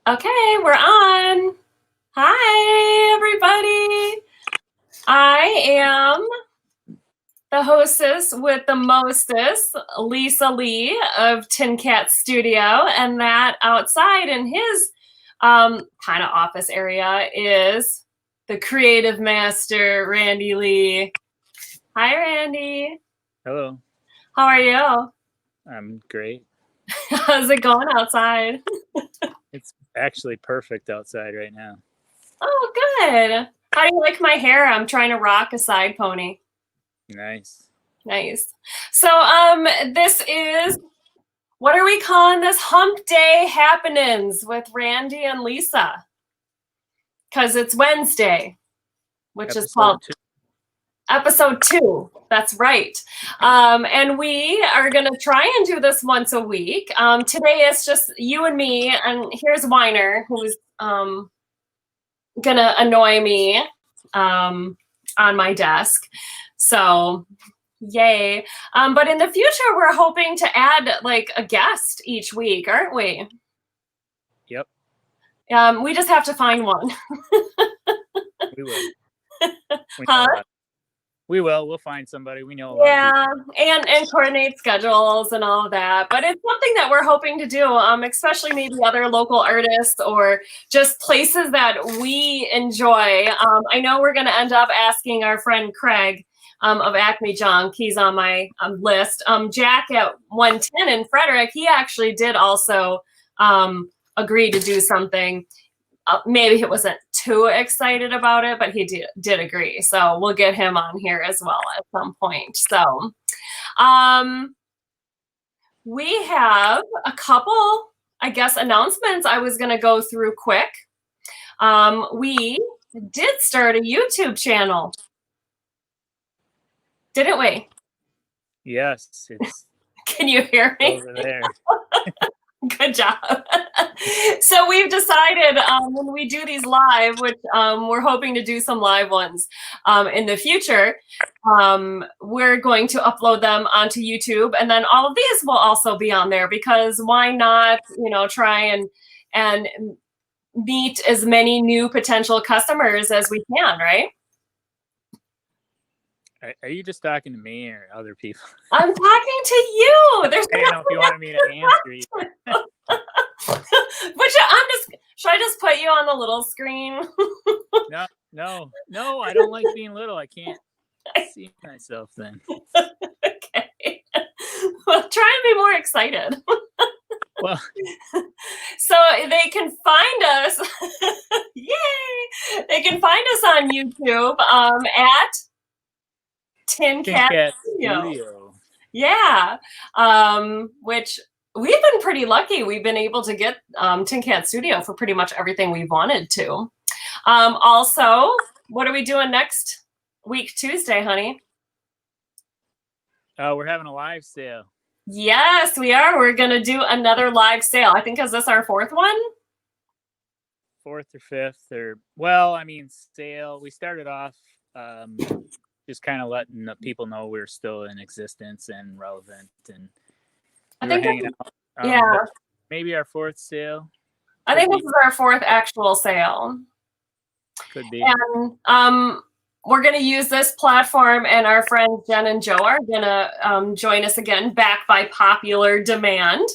Okay, we're on. Hi, everybody. I am the hostess with the mostest, Lisa Lee of Tin Cat Studio, and that outside in his kind of office area is the creative master, Randy Lee. Hi, Randy. Hello, How are you? I'm great. How's it going outside? It's actually perfect outside right now. Oh, good. How do you like my hair? I'm trying to rock a side pony. Nice. Nice. So, this is what are we calling this? Hump Day Happenings with Randy and Lisa. Because it's Wednesday, which is Episode called two. episode 2. That's right. And we are going to try and do this once a week. Today it's just you and me, and here's Weiner, who's going to annoy me on my desk. So yay. But in the future, we're hoping to add like a guest each week, aren't we? Yep, We just have to find one. we will. We know Huh? a lot. We will. We'll find somebody. We know a lot of Yeah, people. and coordinate schedules and all of that. But it's something that we're hoping to do, especially maybe other local artists or just places that we enjoy. I know we're going to end up asking our friend Craig of Acme Junk. He's on my list. Jack at 110 in Frederick, he actually did also agree to do something. Maybe he wasn't too excited about it, but he did agree. So we'll get him on here as well at some point. So we have a couple, I guess, announcements I was going to go through quick. We did start a YouTube channel, didn't we? Yes, it's Can you hear me? over there. Good job. So we've decided when we do these live, which we're hoping to do some live ones in the future, we're going to upload them onto YouTube, and then all of these will also be on there because why not, try and meet as many new potential customers as we can, right? Are you just talking to me or other people? I'm talking to you. There's I didn't know if you wanted me to answer you. should I just put you on the little screen? No. I don't like being little. I can't see myself then. Okay. Well, try and be more excited. Well, So they can find us. Yay! They can find us on YouTube at Tin Tin Cat Cat Studio. Studio. Yeah, which we've been pretty lucky. We've been able to get Tin Cat Studio for pretty much everything we wanted to. Also, what are we doing next week, Tuesday, honey? We're having a live sale. Yes, we are. We're going to do another live sale. I think, is this our 4th one? 4th or 5th, or well, I mean, sale. We started off just kind of letting the people know we're still in existence and relevant, and I we were think hanging out. yeah. Maybe our 4th sale. I think this is our 4th actual sale. Could be. And we're going to use this platform, and our friends Jen and Joe are going to join us again, back by popular demand.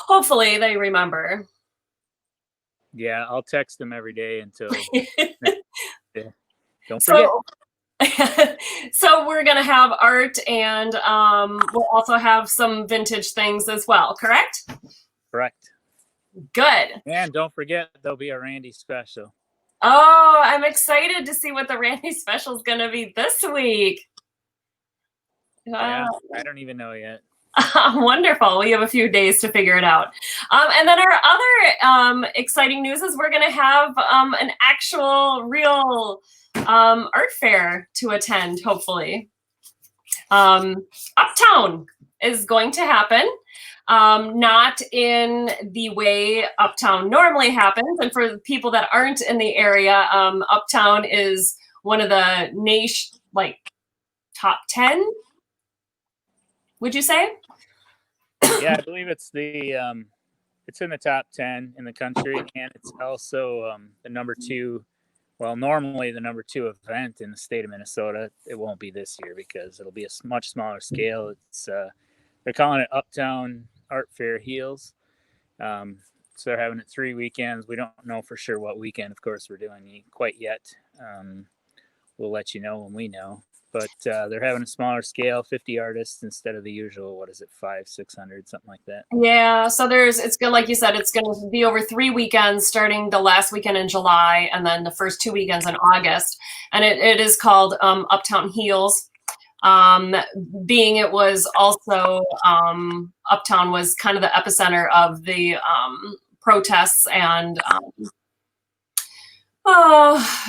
Hopefully they remember. Yeah, I'll text them every day until. Don't forget. So we're going to have art, and we'll also have some vintage things as well, correct? Correct. Good. And don't forget, there'll be a Randy special. Oh, I'm excited to see what the Randy special is going to be this week. Yeah, I don't even know yet. Wonderful. We have a few days to figure it out. And then our other exciting news is we're going to have an actual, real art fair to attend, hopefully. Uptown is going to happen. Not in the way Uptown normally happens. And for people that aren't in the area, Uptown is one of the nation, top 10, would you say? Yeah, I believe it's the it's in the top 10 in the country, and it's also the number 2. Well, normally the number 2 event in the state of Minnesota. It won't be this year because it'll be a much smaller scale. It's they're calling it Uptown Art Fair Heels. So they're having it 3 weekends. We don't know for sure what weekend, of course, we're doing quite yet. We'll let you know when we know. But they're having a smaller scale, 50 artists instead of the usual, what is it, 500, 600, something like that. Yeah, so it's gonna, like you said, it's gonna be over 3 weekends, starting the last weekend in July and then the first 2 weekends in August. And it is called Uptown Heels. Being it was also Uptown was kind of the epicenter of the protests and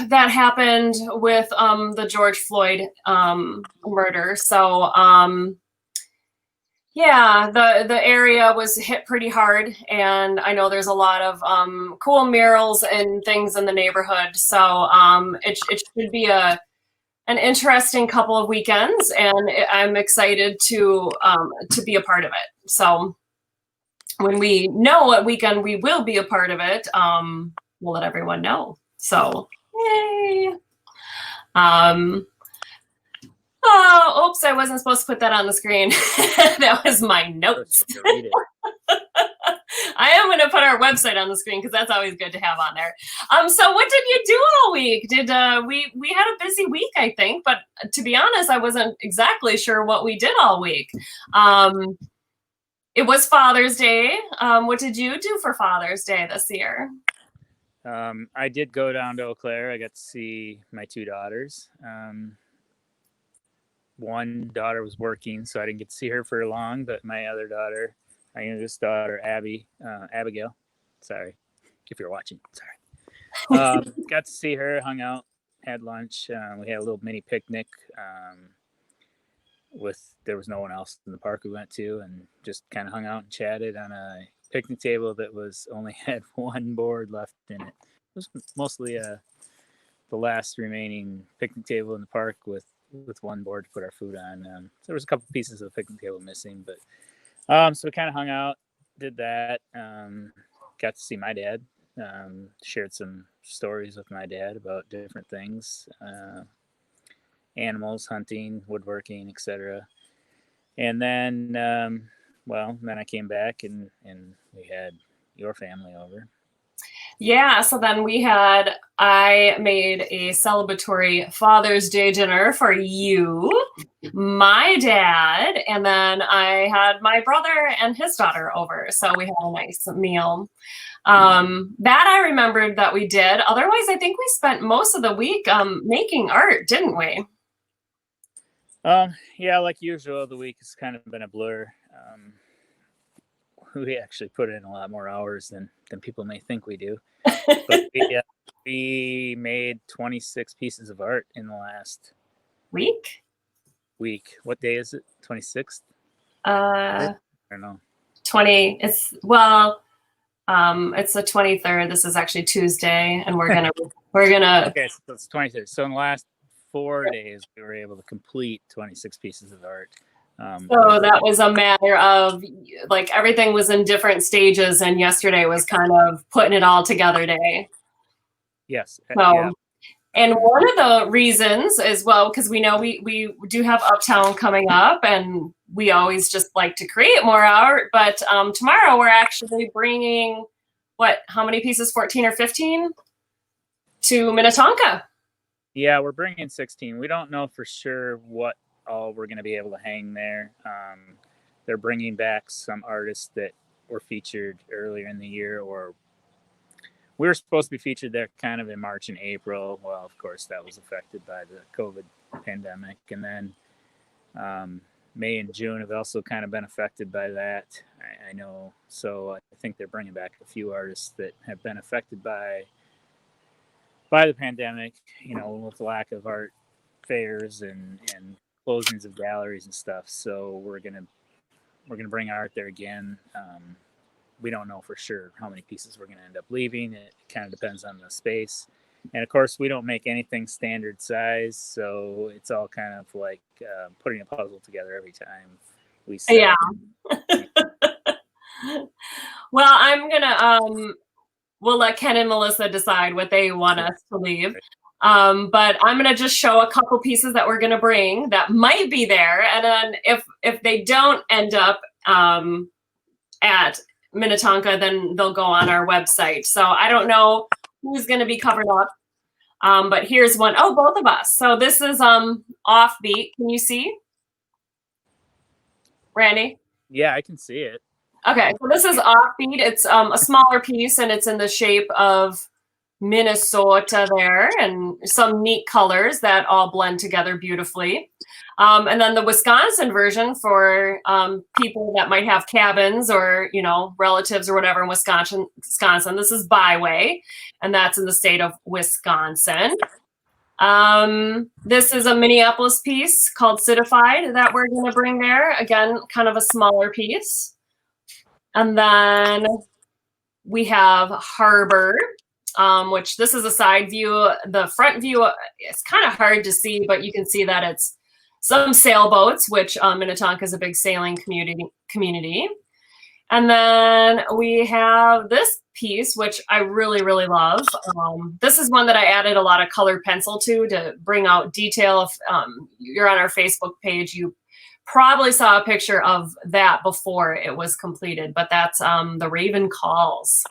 that happened with the George Floyd murder. So yeah, the area was hit pretty hard, and I know there's a lot of cool murals and things in the neighborhood. So it should be an interesting couple of weekends, and I'm excited to be a part of it. So when we know what weekend we will be a part of it, we'll let everyone know. So yay! Oh, oops, I wasn't supposed to put that on the screen. That was my notes. I am going to put our website on the screen because that's always good to have on there. So what did you do all week? Did we had a busy week, I think, but to be honest, I wasn't exactly sure what we did all week. It was Father's Day. What did you do for Father's Day this year? I did go down to Eau Claire. I got to see my 2 daughters. One daughter was working, so I didn't get to see her for long, but my other daughter, my youngest daughter, Abigail, sorry if you're watching, sorry, got to see her, hung out, had lunch. We had a little mini picnic there was no one else in the park we went to, and just kind of hung out and chatted on a picnic table that only had one board left in it. It was mostly the last remaining picnic table in the park with one board to put our food on. So there was a couple pieces of the picnic table missing, but so we kind of hung out, did that. Got to see my dad. Shared some stories with my dad about different things, animals, hunting, woodworking, etc. And then, then I came back and we had your family over. Yeah, so then I made a celebratory Father's Day dinner for you, my dad, and then I had my brother and his daughter over. So we had a nice meal. That I remembered that we did. Otherwise, I think we spent most of the week making art, didn't we? Yeah, like usual, the week has kind of been a blur. We actually put in a lot more hours than people may think we do. But we made 26 pieces of art in the last week. What day is it? 26th? I don't know. 20. It's the 23rd. This is actually Tuesday, and we're gonna Okay, so it's 23rd. So in the last 4 days, we were able to complete 26 pieces of art. So that was a matter of like everything was in different stages, and yesterday was kind of putting it all together day. Yes. So, yeah. And one of the reasons as well, because we know we do have Uptown coming up, and we always just like to create more art. But tomorrow we're actually bringing how many pieces? 14 or 15 to Minnetonka. Yeah, we're bringing 16. We don't know for sure what all we're going to be able to hang there. They're bringing back some artists that were featured earlier in the year, or we were supposed to be featured there kind of in March and April. Well, of course, that was affected by the COVID pandemic. And then May and June have also kind of been affected by that. I know. So I think they're bringing back a few artists that have been affected by the pandemic, with lack of art fairs and closings of galleries and stuff. So we're gonna bring art there again. We don't know for sure how many pieces we're gonna end up leaving. It kind of depends on the space, and of course we don't make anything standard size, so it's all kind of like putting a puzzle together every time we sell. Yeah. Well, I'm gonna we'll let Ken and Melissa decide what they want us to leave. But I'm gonna just show a couple pieces that we're gonna bring that might be there, and then if they don't end up at Minnetonka, then they'll go on our website. So I don't know who's gonna be covered up. But here's one. Oh, both of us. So this is Offbeat. Can you see? Randy? Yeah, I can see it. Okay, so this is Offbeat. It's a smaller piece and it's in the shape of Minnesota there, and some neat colors that all blend together beautifully. And then the Wisconsin version for people that might have cabins or, you know, relatives or whatever in Wisconsin. This is Byway, and that's in the state of Wisconsin. This is a Minneapolis piece called Citified that we're going to bring there. Again, kind of a smaller piece. And then we have Harbor, which this is a side view. The front view is kind of hard to see, but you can see that it's some sailboats, which Minnetonka is a big sailing community. And then we have this piece, which I really, really love. This is one that I added a lot of colored pencil to bring out detail. If you're on our Facebook page, you probably saw a picture of that before it was completed, but that's The Raven Calls.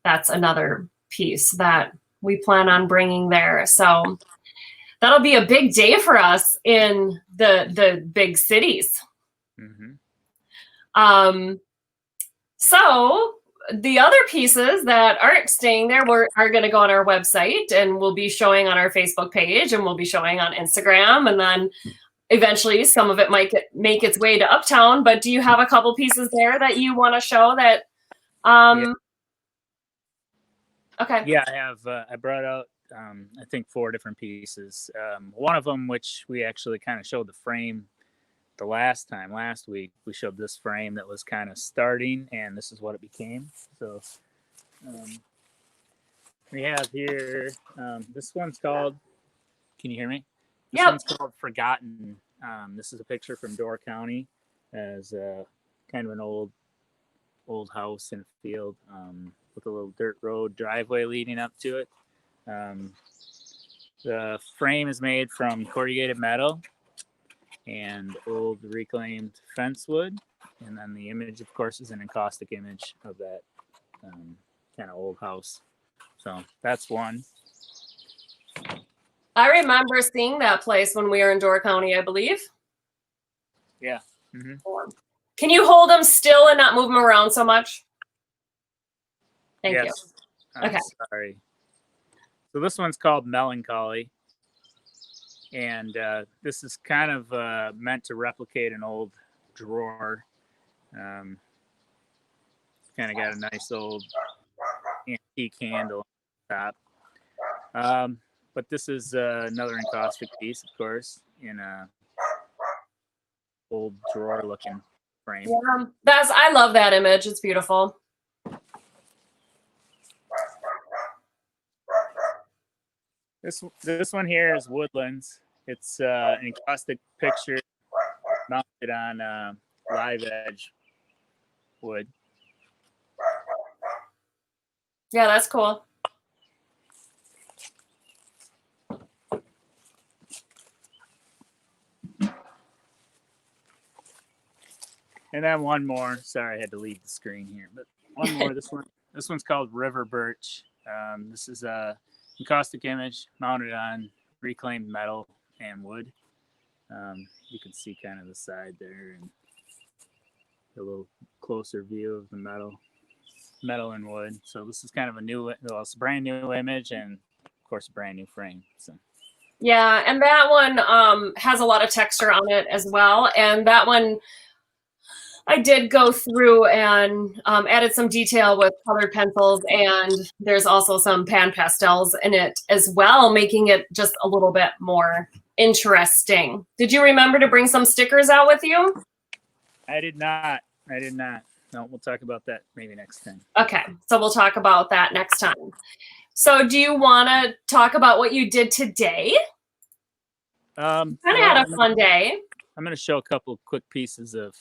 That's another piece that we plan on bringing there. So that'll be a big day for us in the big cities. Mm-hmm. So the other pieces that aren't staying there are going to go on our website, and we'll be showing on our Facebook page, and we'll be showing on Instagram, and then eventually some of it might make its way to Uptown. But do you have a couple pieces there that you want to show that? Yeah. Okay. Yeah, I have. I brought out, I think, 4 different pieces. One of them, which we actually kind of showed the frame the last week, we showed this frame that was kind of starting, and this is what it became. So we have here, this one's called, can you hear me? This one's called Forgotten. This is a picture from Door County as kind of an old house in a field with a little dirt road driveway leading up to it. The frame is made from corrugated metal and old reclaimed fence wood, and then the image, of course, is an encaustic image of that kind of old house. So that's one. I remember seeing that place when we were in Door County, I believe. Yeah. Mm-hmm. Can you hold them still and not move them around so much? Thank you. Okay. Sorry. So this one's called Melancholy. And this is kind of meant to replicate an old drawer. Kind of got a nice old antique handle on top. But this is another encaustic piece, of course, in a old drawer-looking frame. Yeah, I love that image. It's beautiful. This one here is Woodlands. It's an encaustic picture mounted on live edge wood. Yeah, that's cool. And then one more. Sorry, I had to leave the screen here. But one more. This one's called River Birch. This is a encaustic image mounted on reclaimed metal and wood. You can see kind of the side there and a little closer view of the metal and wood. So this is kind of it's a brand new image, and of course a brand new frame. So yeah, and that one has a lot of texture on it as well, and that one I did go through and added some detail with colored pencils, and there's also some pan pastels in it as well, making it just a little bit more interesting. Did you remember to bring some stickers out with you? I did not. No, we'll talk about that maybe next time. Okay, so we'll talk about that next time. So do you want to talk about what you did today? Kind of had a fun day. I'm going to show a couple quick pieces of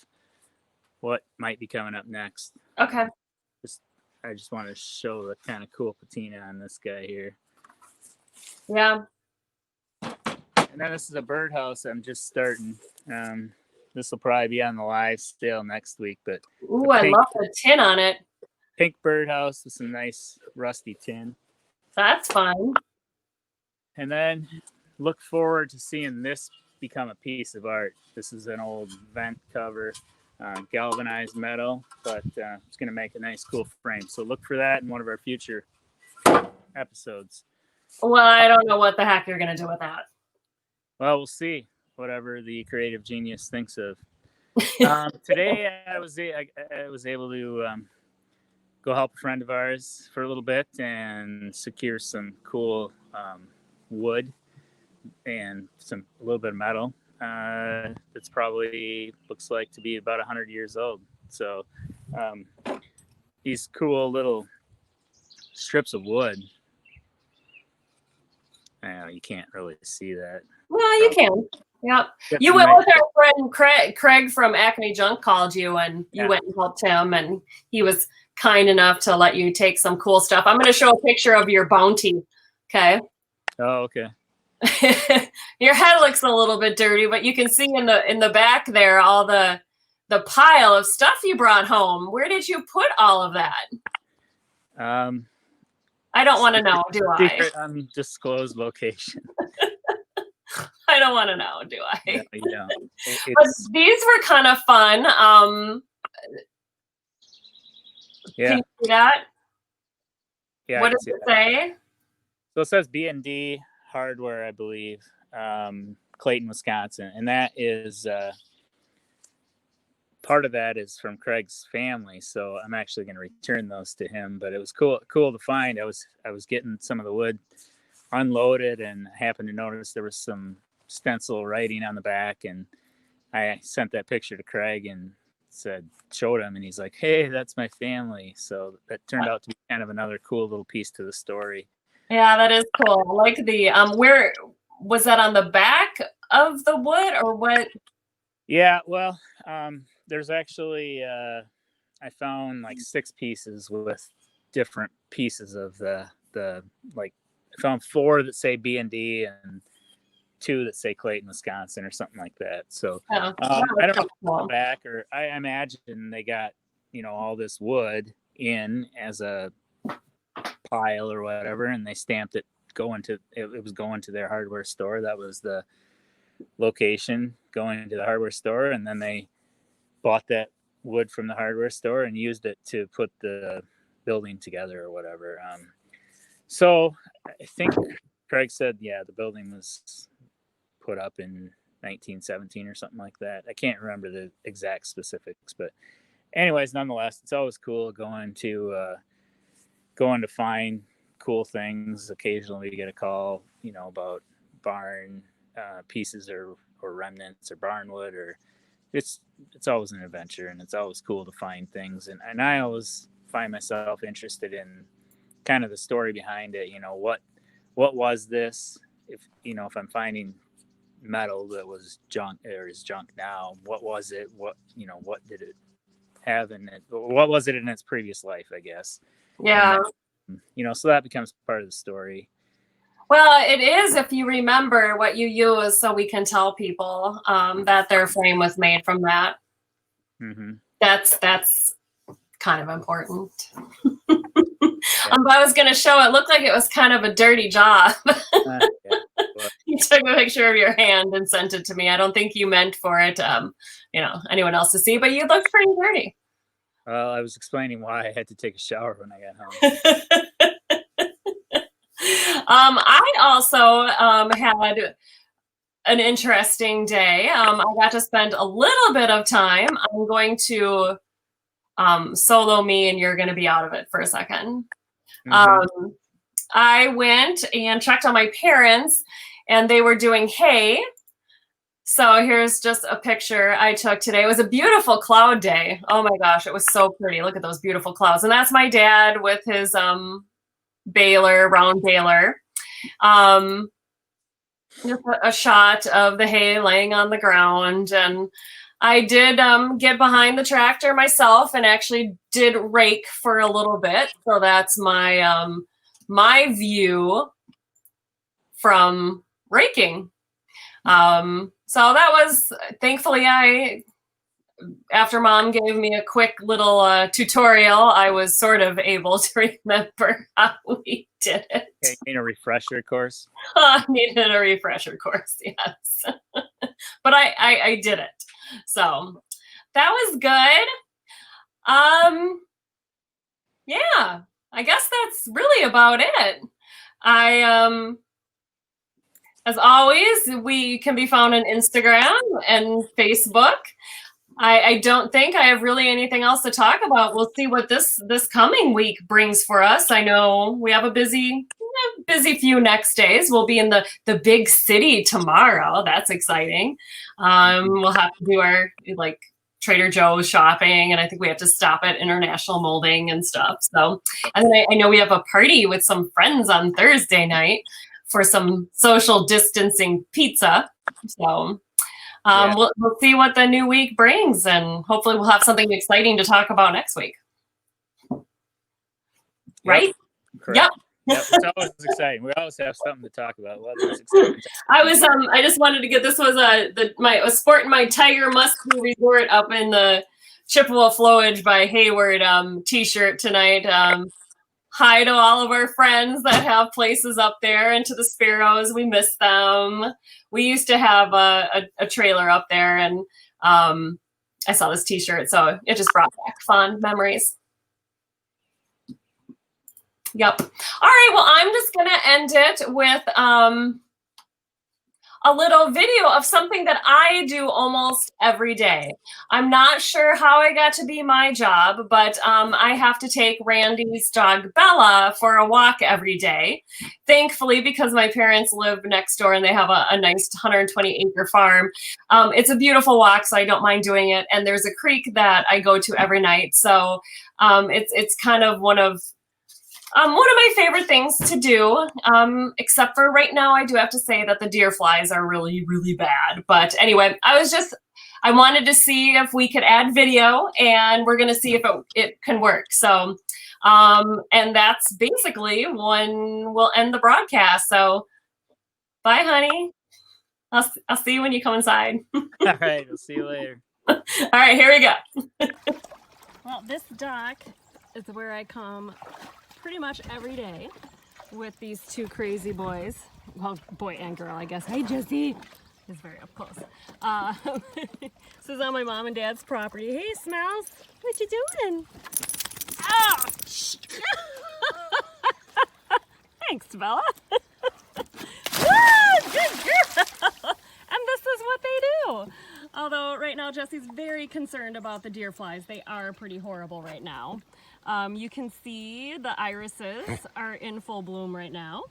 what might be coming up next. Okay. I just want to show the kind of cool patina on this guy here. Yeah. And then this is a birdhouse I'm just starting. This will probably be on the live sale next week, but Ooh, I love the tin on it. Pink birdhouse with some nice rusty tin. That's fun. And then look forward to seeing this become a piece of art. This is an old vent cover, galvanized metal, but it's going to make a nice, cool frame. So look for that in one of our future episodes. Well, I don't know what the heck you're going to do with that. Well, we'll see. Whatever the creative genius thinks of. Today, I was able to go help a friend of ours for a little bit and secure some cool wood and a little bit of metal. It's probably looks like to be about 100 years old. So these cool little strips of wood. You can't really see that. Well, you can. Yep. You went with our friend Craig from Acme Junk called you, and you went and helped him, and he was kind enough to let you take some cool stuff. I'm going to show a picture of your bounty. Okay. Oh, okay. Your head looks a little bit dirty, but you can see in the back there all the pile of stuff you brought home. Where did you put all of that? I don't want to know, do I? Secret undisclosed location. I don't want to know, do I? No, you don't. But these were kind of fun. Yeah. Can you see that? Yeah. What does it say? So it says B&D Hardware, I believe, Clayton, Wisconsin, and that is part of that is from Craig's family. So I'm actually going to return those to him. But it was cool to find. I was getting some of the wood unloaded and happened to notice there was some stencil writing on the back, and I sent that picture to Craig and showed him, and he's like, "Hey, that's my family." So that turned out to be kind of another cool little piece to the story. Yeah, that is cool. I like the where was that, on the back of the wood or what? Yeah, well, there's actually I found like 6 pieces with different pieces of the like. I found 4 that say B&D and 2 that say Clayton, Wisconsin, or something like that. So I don't know cool. Back, or I imagine they got all this wood in as a pile or whatever, and they stamped it it was going to their hardware store. That was the location, going to the hardware store, and then they bought that wood from the hardware store and used it to put the building together or whatever. So I think Craig said, the building was put up in 1917 or something like that. I can't remember the exact specifics, but anyways, nonetheless, it's always cool going to find cool things. Occasionally we get a call, about barn pieces or remnants or barnwood, or it's always an adventure, and it's always cool to find things. And I always find myself interested in kind of the story behind it. What was this? If I'm finding metal that was junk or is junk now, what was it? What did it have in it? What was it in its previous life, I guess? Yeah. So that becomes part of the story. Well, it is, if you remember what you use, so we can tell people that their frame was made from that. Mm-hmm. That's kind of important. I was going to show it looked like it was kind of a dirty job. You took a picture of your hand and sent it to me. I don't think you meant for it, anyone else to see, but you looked pretty dirty. Well, I was explaining why I had to take a shower when I got home. I also had an interesting day. I got to spend a little bit of time. I'm going to solo me, and you're going to be out of it for a second. Mm-hmm. I went and checked on my parents, and they were doing hay. So here's just a picture I took today. It was a beautiful cloud day. Oh my gosh, it was so pretty. Look at those beautiful clouds. And that's my dad with his round baler. Just a shot of the hay laying on the ground. And I did get behind the tractor myself and actually did rake for a little bit. So that's my my view from raking. So that was, thankfully, after Mom gave me a quick little tutorial, I was sort of able to remember how we did it. Okay, you mean a refresher course? I needed a refresher course, yes. But I did it. So that was good. Yeah, I guess that's really about it. As always, we can be found on Instagram and Facebook. I don't think I have really anything else to talk about. We'll see what this coming week brings for us. I know we have a busy few next days. We'll be in the big city tomorrow. That's exciting. We'll have to do our like Trader Joe's shopping, and I think we have to stop at International Molding and stuff. So, and then I know we have a party with some friends on Thursday night for some social distancing pizza. So we'll see what the new week brings, and hopefully we'll have something exciting to talk about next week. Right? Correct. Yep. It's always exciting. We always have something to talk about. I just wanted to get, this was a Sport My Tiger Muskie Resort up in the Chippewa Flowage by Hayward t-shirt tonight. Hi to all of our friends that have places up there, and to the Sparrows. We miss them. We used to have a trailer up there, and I saw this t-shirt, so it just brought back fond memories. Yep. All right, well, I'm just going to end it with a little video of something that I do almost every day. I'm not sure how I got to be my job, but I have to take Randy's dog Bella for a walk every day. Thankfully, because my parents live next door and they have a nice 120-acre farm, it's a beautiful walk, so I don't mind doing it. And there's a creek that I go to every night, so it's kind of one of my favorite things to do, except for right now, I do have to say that the deer flies are really, really bad. But anyway, I wanted to see if we could add video, and we're going to see if it can work. So, and that's basically when we'll end the broadcast. So bye, honey. I'll see you when you come inside. All right. We'll see you later. All right, here we go. Well, this dock is where I come pretty much every day with these two crazy boys. Well, boy and girl, I guess. Hey, Jesse. He's very up close. This is on my mom and dad's property. Hey, Smells. What you doing? Oh, thanks, Bella. Good girl. And this is what they do. Although right now Jesse's very concerned about the deer flies. They are pretty horrible right now. You can see the irises are in full bloom right now.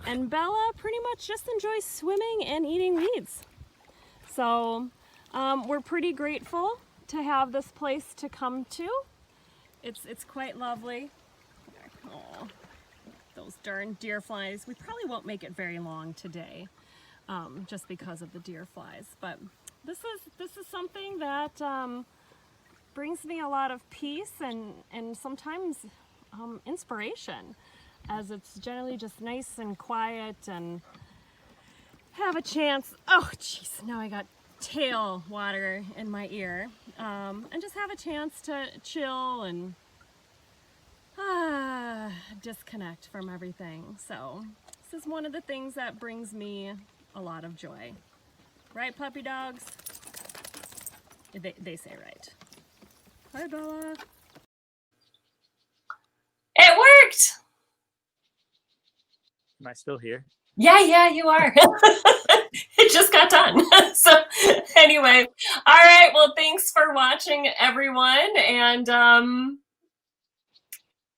And Bella pretty much just enjoys swimming and eating weeds. So we're pretty grateful to have this place to come to. It's quite lovely. Oh, those darn deer flies. We probably won't make it very long today, just because of the deer flies. But this is something that brings me a lot of peace and sometimes inspiration, as it's generally just nice and quiet, and have a chance. Oh jeez, now I got tail water in my ear, and just have a chance to chill and disconnect from everything. So this is one of the things that brings me a lot of joy. Right, puppy dogs? They say right. Hi, Bella. It worked. Am I still here? Yeah, you are. It just got done. So anyway, all right. Well, thanks for watching, everyone. And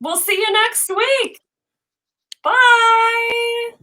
we'll see you next week. Bye.